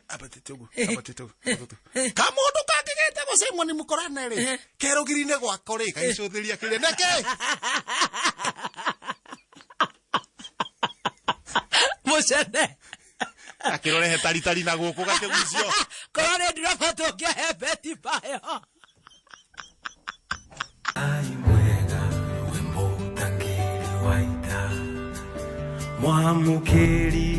Abatitugu. Kamundu kangigete gucimwo ni mukorane ri. Kerugirine gwako ri kaicuthiria kire neke. Mucene. Akirorehe tari na guku gakigucio. Korane ndirabatwo kia beti bayo. Ai mwega wimbo takiri waita. Mwamukiri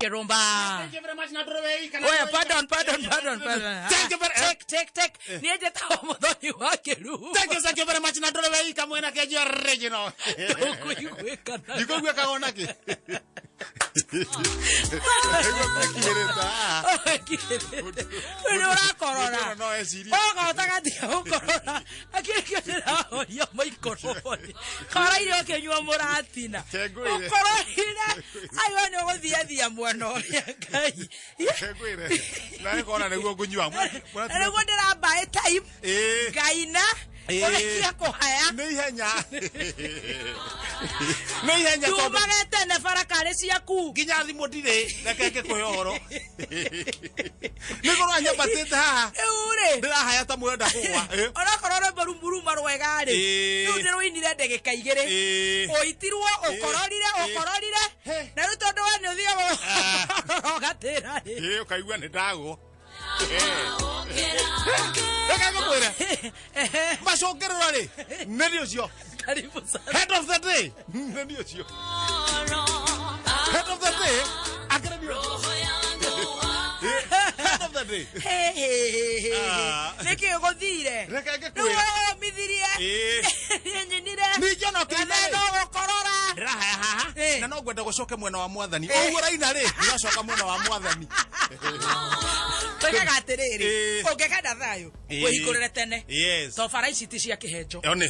Kerumba. Thank you very much Nadorowei. Oya, pardon. Thank you very Take. Nije tawo muthoni wa Keru. Thank you very much Nadorowei kamwena kejo original. Kuigwekana. Ndikogwe kagona ki. Pero urakorora. No esiri. Oga utagatia ukorora. Akirikio ndirahoria maikorora. Kora irio kenyua muratina. Ukororire. Ayo ni uguthia mwana uria Ngai. Ngwire. Na ngona niguo kunyua. Niguo ndirabae time. Ngai na Orekia kuhaya. Nĩ ihenya Tumagete ne farakare ciaku. Nginya thimu ndirĩ rekeke kuhe ũhoro. Nĩgoro anyambatĩte haha. Ure. Ndĩrahaya ta mwenda kũgwa. Onakorora barumburuma rwega rĩ. Rĩu ndĩrũinire ndagĩka igĩrĩ. Ũitirwo ũkororire. Na rĩu tondũ we nĩ ũthiaga ũgatĩra rĩ. Ũkaigua nĩ ndagwo. Reka ngũkwĩre. Macokerera rĩ. Nĩ nĩ ũcio. Karibu sana. Head of the day. Nĩ nĩ ũcio. Head of the day. Akĩrĩrio. Head of the day. Nĩkĩ ũgũthire. Reka ngĩkwĩre. Nĩwe ũmithirie. Nyinire. Ningĩ no kĩine. No gũkorora. Ndĩrahaya haha. Na no ngwenda gũcoke mwena wa Mwathani. Ũguo raina rĩ. Ndĩracoka mwena wa Mwathani. Twekaga atiriri ungekenda thayo wihikurire tene Yes. to bara ici ti cia kihenjo Hone.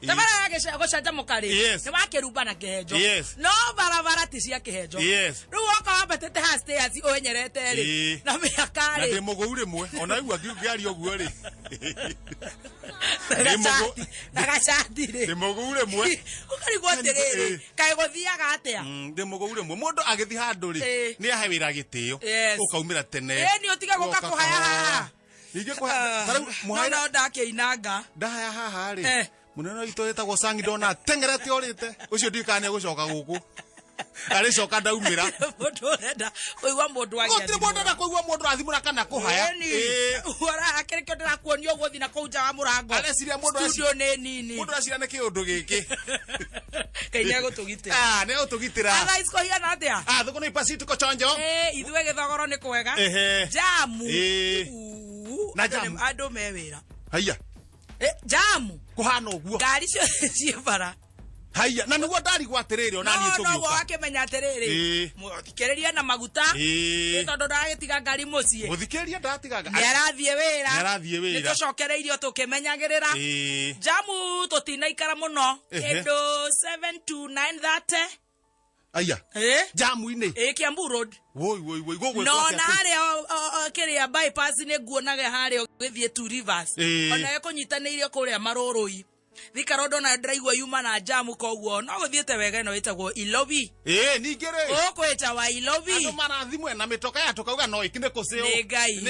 tabara gucanjamũka ri Yes. ni wakĩrumba na kihenjo Yes. no barabara ti cia kihenjo Yes. rĩu oka wambatĩte ha stairs ũnyerete ri na mĩaka Na ri ndĩ mũgũu rĩmwe ona igua ngĩaria ũguo rĩ. na gacati ri Ndĩ mũgũu rĩmwe. ũkarigwo atĩrĩrĩ kaĩ gũthiaga atĩa Ndĩ mũgũu rĩmwe mũndũ agĩthiĩ handũ rĩ nĩ ahe wĩra gĩtĩo ũkaumĩra tene. Nĩ ũtige gũka kũhaya haha. Ningĩ kũhaya tarau mũhaya no ndakĩinanga ndahaya haha rĩ. Mũnene witũ wĩtagwo Sangi ndona tengerete orĩte. Ũcio ndiũĩ nĩ egũcoka gũkũ. Arĩcoka ndaumĩra. Mũndũ ũrenda kũigua mũndũ agĩa. Gũtirĩ mũndũ ũrenda kũigua mũndũ athimũra kana kũhaya. Akĩrĩkĩo ndĩrakuonia ũgũthi na kũu nja wa mũrango. Areciria mũndũ studio nĩ nini. Mũndũ acira nĩ kĩũndũ gĩkĩ. Ngai nĩegũtũgitĩra. Nĩ egũtũgitĩra. Otherwise kũhiana atĩa? Thũkũ nĩ ipasi tuko chonjo. Ithuĩ gĩthogoro nĩ kwega. Jamu. Na jamu. Andũ me wĩra. Haiya. Jamu. Kũhana ũguo. Ngari ciĩ bara. Haiya. Na nĩguo ndarigwo atĩrĩrĩ ona niĩ tũgĩũka. No wakĩmenya atĩrĩrĩ. Mũthikĩrĩria na maguta. Tondũ ndagĩtiga ngari mũciĩ. Mũthikĩrĩria ndatigaga. Nĩarathiĩ wĩra. Nĩ tũcokereirio tũkĩmenyagĩrĩra. Jamu tũtinaikara mũno. Kĩndũ 7 to 9:30. Aya. Jamu-inĩ. Kiambu Road. Woi. No na harĩa kĩrĩa bypass nĩ nguonaga harĩa ũgĩthiĩ Two Rivers. Ona ĩkũnyitanĩirio kũrĩa Marũrũi. Thika Road ona ndĩraigua yuma na jamu koguo no gũthiĩte wega ĩno ĩtagwo Ilobi. Ningĩ rĩ. Ũkwĩta wa Ilobi. Andũ marathimwe na mĩtoka ya tũkauga no ĩkinde kũceo. Nĩ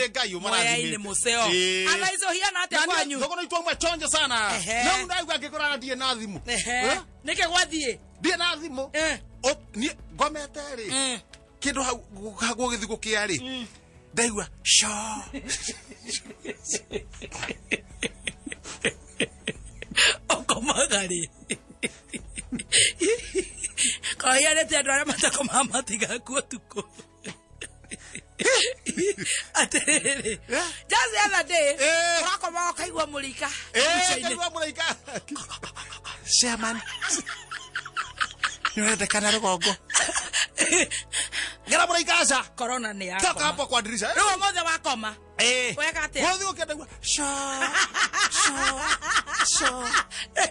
Ngai ũmarathimĩ. Nĩ mũceo. Ana hizo hiana atĩa kwanyu. Thogora itwaumwe chonjo sana. No ndaigua ngĩkora ndiĩ na thimũ. Nĩkĩ gwathiĩ? Ndiĩ na thimũ. Niĩ ngomete rĩ. Kĩndũ hau gũgĩthiĩ gũkĩa rĩ. Ndaigua Okomagari. Kahianĩte andũ arĩa matakomaga matigakuo tukũ. Atĩrĩrĩ. Just the other day. Ũrakomaga ũkaigua mũrika. Kaigua mũrika. Chairman. Nĩũrendekana rũgongo. Ngera mũrika aca. Corona nĩ yakoma. Toka hapo kwa dirisha. Rĩu ũmũthĩ wakoma. Weka atĩa? Mũthĩ ũkĩenda igua.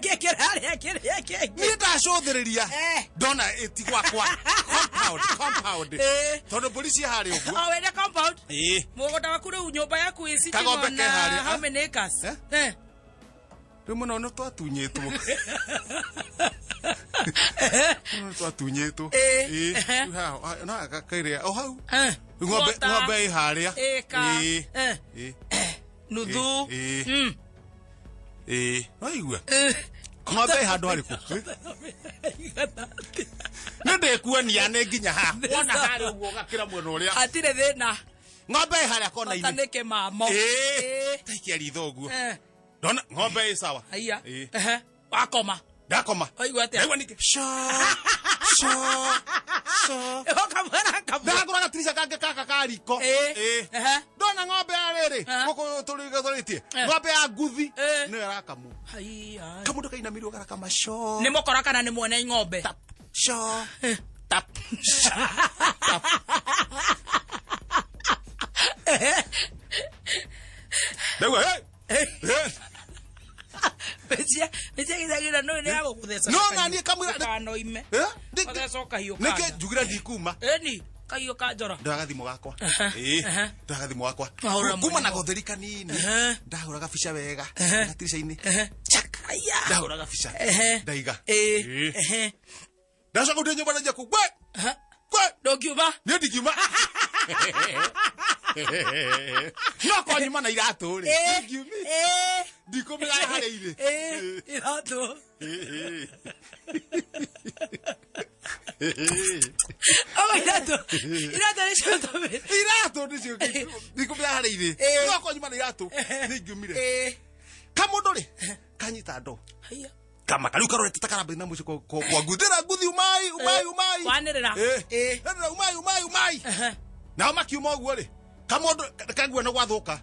Kĩrĩa kĩngĩ. Niĩ ndacũthĩrĩria. Ndona ĩti gwakwa. Compound. Tondũ polisi harĩa ũguo. Wĩna compound? Mũgũnda waku rĩu nyũmba yaku ĩcitigwo na how many acres? Rĩu mũno nĩ twatunyĩtwo. Twatunyitwo na kairia o hau ng'ombe haria nuthu waigua ng'ombe handu hariku nindikuonia ni nginya ha wona haria uguo gakira mwena uria atire thina ng'ombe haria kona-ini tanike mamo taikia ritho uguo ndona ng'ombe sawa haya wakoma ndakoma waigua atia aigua niki ndagura gatirisha kange kaka kariko ndona ng'ombe ariri guku turitie ng'ombe ya nguthi niyo yarakamu kamundu kainamirwo garakama ni mukora kana ni mwene ng'ombe tap ndagua Becia gidagira no ni ago kuthesa no ngani kamwira kano ime ndika kahiyo nike jugira ndikuma ni kahiyo ka njora ndagathimo gakwa ndagathimo gakwa kuma na gotheri kanini ndahura gabica wega gatirisha-ini ndahura gabica ndaiga ndacoka ndio nyumba nja ku kwe ndokiuma ni ndikiuma no ko nyuma na iratu ri ndikiumi ndikumira hareire iratu iratu ndikumira hareire no ko nyuma na iratu ningiumire kamundu ri kanyita ndo kama kariu karorete takarambira na mucio kwa ngudira nguthi umai wanirira umai na makiuma uguo ri kamundu kangua no gwathuka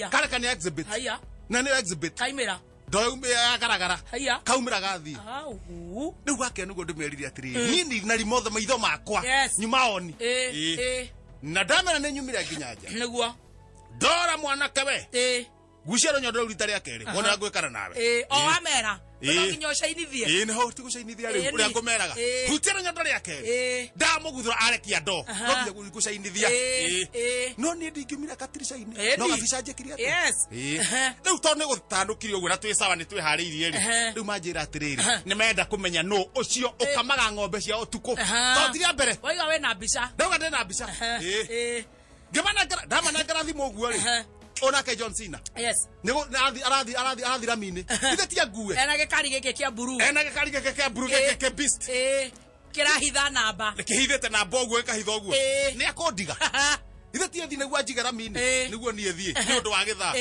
kare kan exhibit haya na ni exhibit kaimira ndoumia garagara haya kaumira gathi riu gake nugo ndimerire atiri nini na rimothe maitho makwa nyuma oni na ndamera ni nyumire nginya nja niguo ndora mwanake we guciaro nyondo rita ria keri wona gwikara nawe o amera nginya ucainithie ni ho tigucainithia riu uria ngumeraga hutiaro nyondo ria keri ndamuguthura arekia ndo no nginya gucainithia no ni ndingimira katirisha-ini no gabica njikiri atia riu to ni gutandukire uguo na twi sawa ni twihariirie ri riu manjira atiriri ni menda kumenya no ucio ukamaga ng'ombe cia utuku to tiria mbere waiga we na mbica ndauga ndina mbica ndamana ngarathimo uguo ri onake John Cena nego arathi ramini ithe tia ngue ena gikari gike kia buru gike beast kirahitha namba kihithete namba uguo gikahitha uguo ni akondiga ithe tia thi niguo anjiga ramini niguo nie thie ni undu wa githaa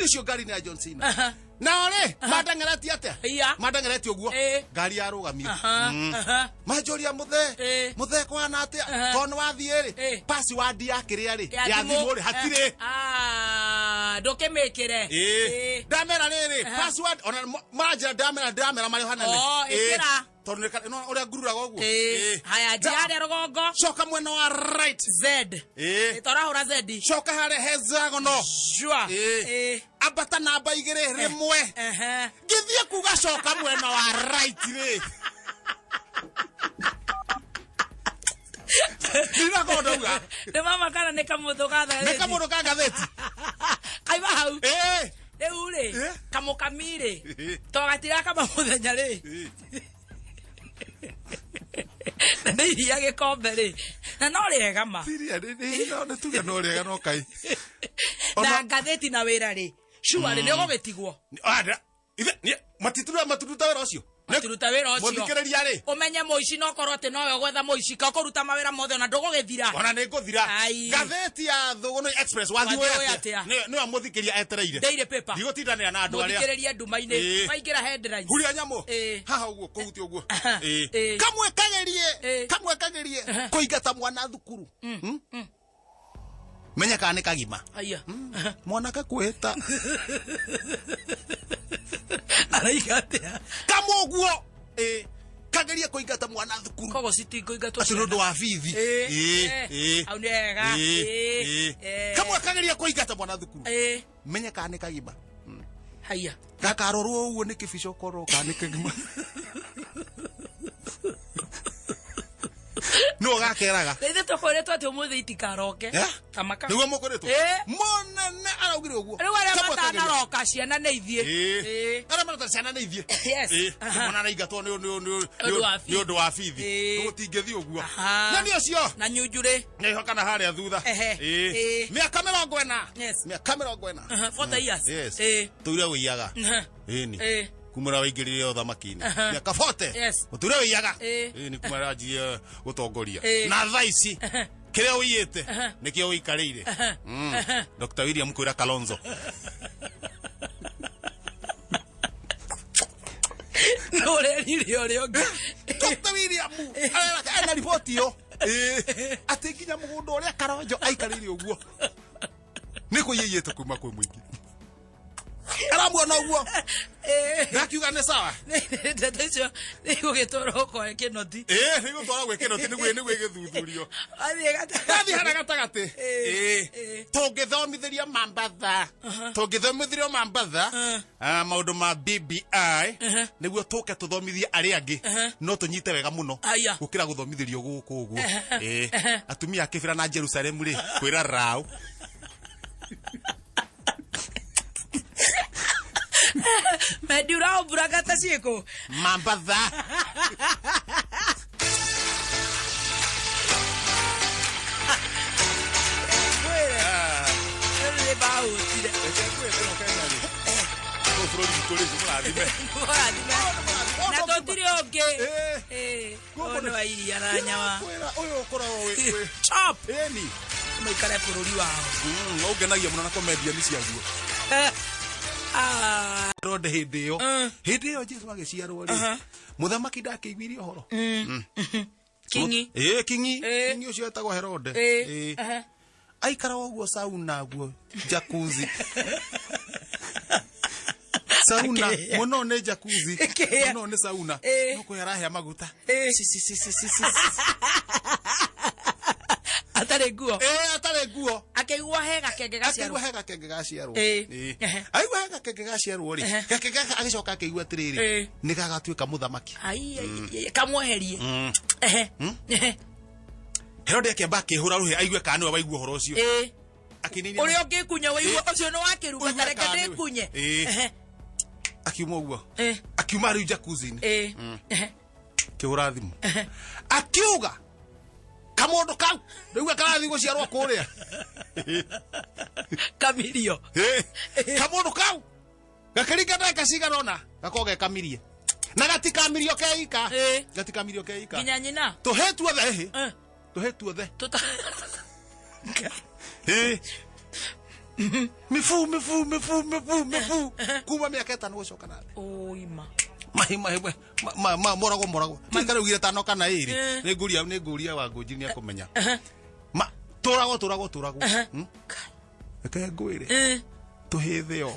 ni cio ngari ni ya John Cena na ore madangereti atia madangereti uguo ngari yarugamio majoria muthe kwana atia kono wathie ri password ya kiria ri ya thimu ri hatire ndukimikire ndamera riri password ona manja ndamera mari hanane ikira tondu no uria ngururaga uguo haya jiare rogongo coka mwena wa right z itorahura z coka hare hexagonal shua ambata namba igiri rimwe ngithie kuga coka mwena wa right ri ndina kodauga de mama kana ne kamundo ka gatheti kaiba hau riu ri kamukamire togatira kama muthenya ri na iria gikombe ri na no riega ma no tuga no riega no kai na gatheti na wira ri shua ri nego getigwo ithe maturuta wira ucio maturuta wira ucio muthikiriria ri umenye muici no korwo ati no gwetha muici ka kuruta mawira mothe na ndogo gethira ona ni nguthira gatheti ya Thugunu Express wathi atia ni amuthikiria etereire daily paper ndigotindanira na andu aria muthikiriria ndumaini maingira headlines huria nyamu haha uguo kuhuti uguo kamwe kagerie kuingata mwana thukuru menya kana ni kagima haya mwana kakweta araigatia kama uguo kageria kuingata mwana thukuru kogo city kuingatwo ati ndu wa bithi au nega kama kageria kuingata mwana thukuru menya kana ni kagima haya gakarorwo uguo ni kibico korwo kana ni kagima no gakeraga Ithe tukoretwo ati umuthi itikaroke tamaka niguo mukoretwo monene araugire uguo riu aria matanaroka ciana nĩ ithie aria marata ciana nĩ ithie mona na ingatwo nĩ ũndũ wa bithi gũtingĩthi ũguo na nĩ ũcio na nyunjure nĩ hokana harĩa thutha mĩaka 40 mĩaka 40 40 years tũire wĩiyaga ĩni kumara waingĩrire ũthamaki-inĩ mĩaka 40 ũtũire wĩiyaga ĩni kumara wanjirie gũtongoria na thaa ici kĩrĩa wĩiyĩte nĩkĩo wĩikarĩire Dr. William kwĩra Kalonzo Norerire ũrĩa ũngĩ Dr. William ana riboti yo atĩ nginya mũgũnda ũrĩa Kalonzo aikarĩire ũguo nĩ kũiyĩte kuma kwĩ mũingĩ aramuona ũguo ndakiuga nĩ sawa ndetecio nĩ gũgĩtwarwo kwa kĩnoti nĩ gũtwarwo gwĩ kĩnoti nĩguo gĩthuthurio athiĩ hana gatagatĩ tũngĩthomithĩria Mambatha maũndũ ma BBI nĩguo tũke tũthomithie arĩa angĩ no tũnyite wega mũno gũkĩra gũthomithĩrio gũkũ ũguo atumia akĩbĩra na Jerusalemu rĩ kwĩra rao Medura buragata chico Mambatha Rode hideo Jesu agĩciarwo rĩ muthamaki ndakĩiguire ũhoro kingi ũcio etagwo Herode aikara ũguo sauna guo jacuzzi sauna muno nĩ jacuzzi muno nĩ sauna no kũyarahĩa maguta atare guo akĩigua hega kenge gaciarwo aigua hega kenge gaciarwo rĩ gake agĩcoka akĩigua atĩrĩrĩ nĩ gagatuĩka mũthamaki kamweherie Herode akĩamba akĩhũra rũhĩ aigue kana nĩwe waigua ũhoro ũcio akĩnini ũrĩa ũngĩkunya waigua ũcio nĩ wakĩruga tareke ndĩkunye akiuma ũguo akiuma rĩu jacuzzi-inĩ kĩhũra thimũ akiuga kamondo kau rĩu akarathi gũciarwo kũrĩa kamirio kamondo kau gakĩringa ndagĩka cigana ũna gakorwo gekamirie na gatikamirio keika nginya nyina tũhĩtu othe mifu kuma mĩaka 5 gũcoka na oima morago tikarugire tano kana iri nĩngũria wa ngũnji nĩ akũmenya tũragwo reke ngwĩre tũhĩthĩo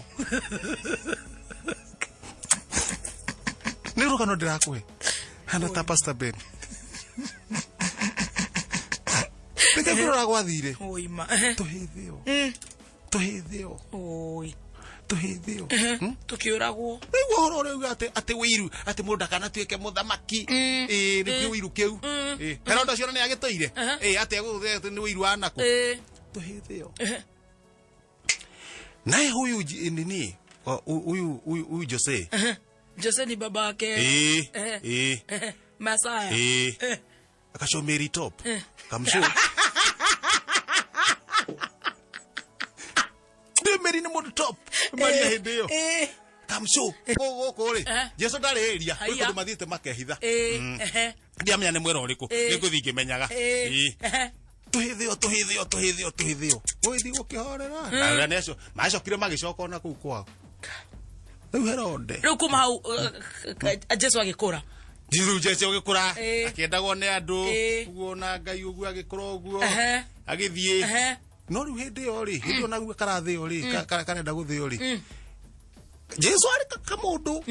nĩ rũgano ndĩrakũhe hana ta Pastor Ben reke ngwĩrora gwathire oima tũhĩthĩo tukiuragwo nĩguo ũhoro ũrĩa uga atĩ wĩiru atĩ mũndũ ndakanatuĩke mũthamaki nĩkĩo wĩiru kĩu Herode ũcio nĩ agĩtũire atĩ nĩ wĩiru wa nakũ tũhĩthĩo naye huyu nini huyu Jose ni baba yake Masaya akashomeri top kamsho Meri ni mũndũ top Maria hĩndĩyo kamsho gũkũ rĩ Jesu ndarĩ area kũndũ mathiĩte makehitha ndiamenya nĩ mwera ũrĩkũ nĩngũthiĩ ngĩmenyaga tũhĩthĩo gũgĩthiĩ gũkĩhorera na nĩacio macokire magĩcoka ona kũu kwao rĩu Herode rĩu kuma hau Jesu agĩkũra Jesu agĩkũra akĩendagwo nĩ andũ ũguo na Ngai ũguo agĩkũra ũguo agĩthiĩ no rĩu hĩndĩ ĩyo rĩ hĩndĩ ona guo karathĩyo rĩ karenda gũthĩyo rĩ Jesu arĩ kamũndũ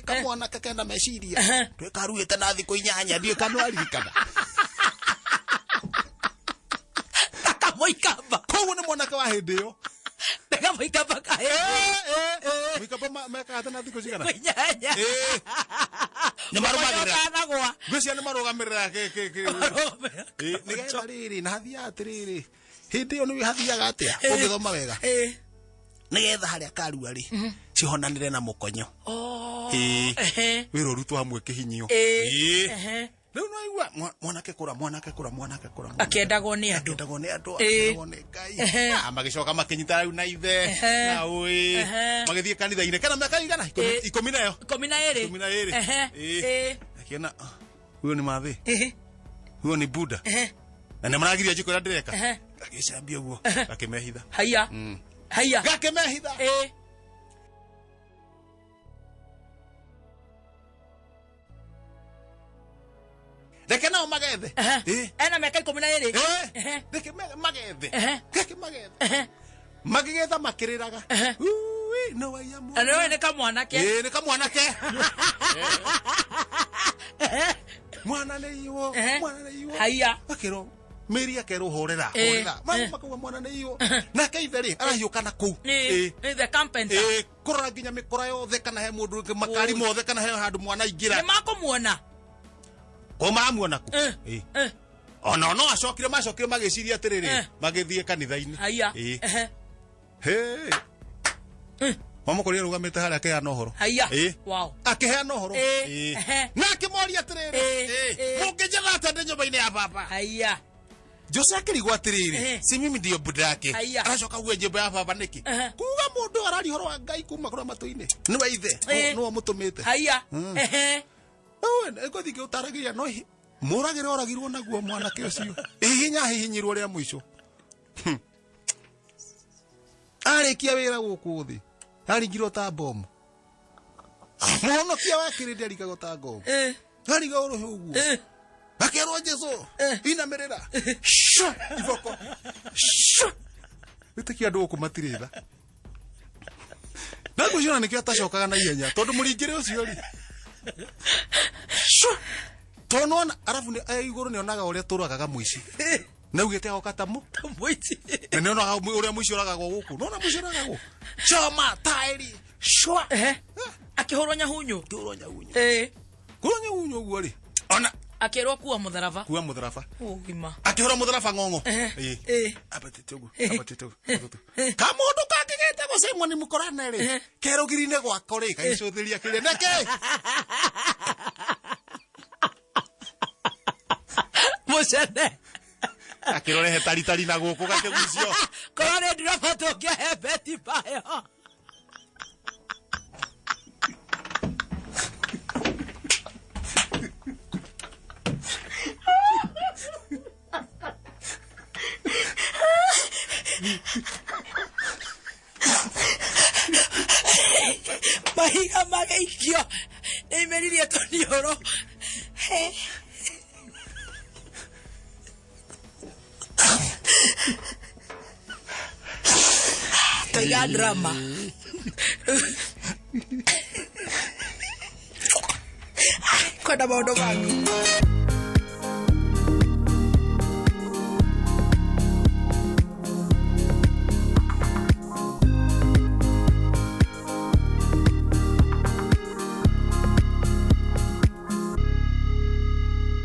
kamwana kena meciria twĩkaruĩte na thikũ 8 ndiũ kana aririkana kamoikamba koguo nĩ mwanake wa hĩndĩ ĩyo kamoikamba kahe Mwikamba mekagate na thikũ cigana ni marumagira gwecia ni marugamirira ke ni getha riri na hathia atiriri hindi yo ni hathiaga atia ungithoma wega ni getha haria karua ri cihonanire na mukonyo wiro rutu hamwe kihinyio riu no igua mwanake kura akendagwo ni andu ni Ngai magicoka makinyita riu na ithe na ui magithie kanitha-ini kana miaka igana 12 akiona huyo ni mathi huyo ni Buddha na nimaragiria jiko ya ndireka agicambia guo akimehitha haya gakimehitha Deke nao magethe. Ena miaka 12. Deke magethe. Deke magethe. Magetha makiriraga. Ui, no ayamu. Ano ni kamwanake. Ni kamwanake. Mwana ne iwo. Haya. Akiro. Meri akero horera. Makuga mwana ne iwo. Na kaitheri arahiuka na ku. The carpenter. Korora ginya mikora yothe kana he mundu makari mothe kana he handu mwana ingira. Ni makumuona. Maramuona ku ona no acokire magiciria atiriri magithie kanitha-ini mama kuri rugamite haria ke ana horo akiheana horo na akimoria atiriri mungijega atende nyumba-ini ya baba Jose akirigwa atiriri si mimi ndio Buddha yake aracoka gwe nyumba ya baba niki kuga mundu arari horo wa Ngai kuma kura matu-ini niwe ithe no mutumite eko thike utaragiria no muragire oragirwo naguo mwanake ucio hihinyirwo ria mwisho arikia wira guku thi aringirwo ta bomu muhonokia wakirinde arikago ta ngomu ariga uruhi uguo akerwo Jesu inamerera iboko itikia andu kumatirira naguciona nikio atacokaga na ihenya tondu muringire ucio ri tonona arafu ni iguru ni onaga uria turagaga muici na ugite agoka muici na ni onaga uria muici oragagwo guku nona muici oragagwo choma tairi shwa akihorwo nyahunyu guo ri ona akirwo kuwa mutharaba ugima akihorwo mutharaba ngongo apatitugu kamundu kangigite gucimwo ni mukorane ri kerugirine gwako ri kaicuthiria kire neke mucene akirorehe taritari na guku gakigucio korore ndirabato kia beti bayo mahiga magaikio nimeririe tonioro ya drama kwenda maundu mangu